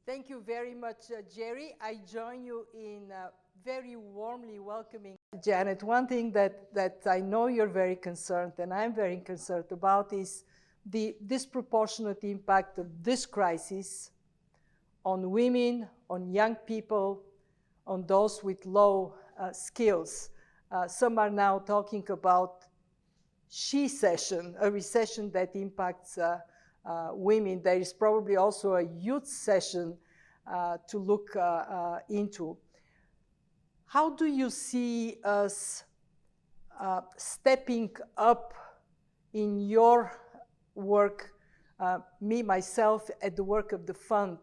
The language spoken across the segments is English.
Thank you very much, Jerry. I join you in very warmly welcoming Janet. One thing that I know you're very concerned, and I'm very concerned about, is the disproportionate impact of this crisis on women, on young people, on those with low skills. Some are now talking about She-cession, a recession that impacts women. There is probably also a youth session to look into. How do you see us stepping up in your work, me, myself, at the work of the fund,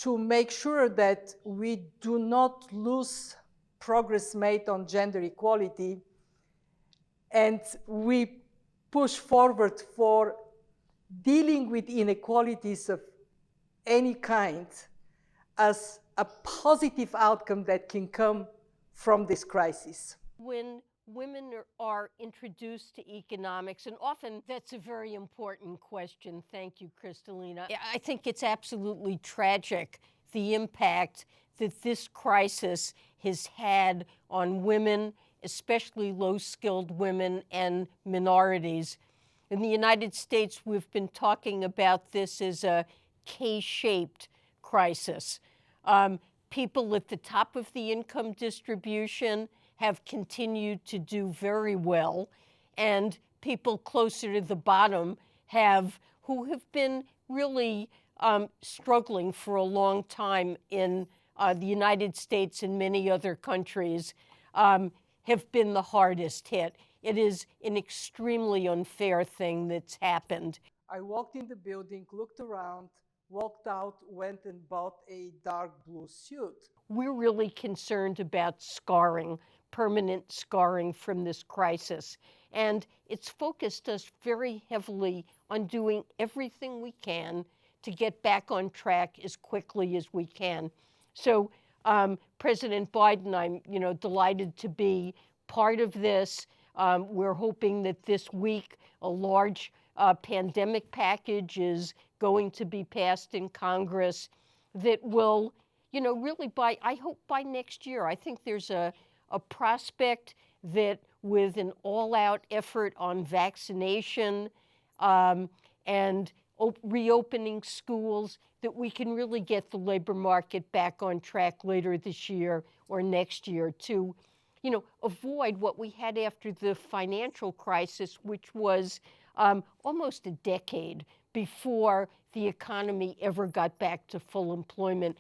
to make sure that we do not lose progress made on gender equality, and we push forward for dealing with inequalities of any kind as a positive outcome that can come from this crisis? When women are introduced to economics, and often that's a very important question. Thank you, Kristalina. I think it's absolutely tragic, the impact that this crisis has had on women, especially low-skilled women and minorities. In the United States, we've been talking about this as a K-shaped crisis. People at the top of the income distribution have continued to do very well, and people closer to the bottom who have been really struggling for a long time in the United States and many other countries, have been the hardest hit. It is an extremely unfair thing that's happened. I walked in the building, looked around, walked out, went and bought a dark blue suit. We're really concerned about scarring, permanent scarring from this crisis. And it's focused us very heavily on doing everything we can to get back on track as quickly as we can. So President Biden, I'm delighted to be part of this. We're hoping that this week a large pandemic package is going to be passed in Congress that will, really I hope by next year. I think there's a prospect that with an all-out effort on vaccination and reopening schools, that we can really get the labor market back on track later this year or next year to, avoid what we had after the financial crisis, which was almost a decade before the economy ever got back to full employment.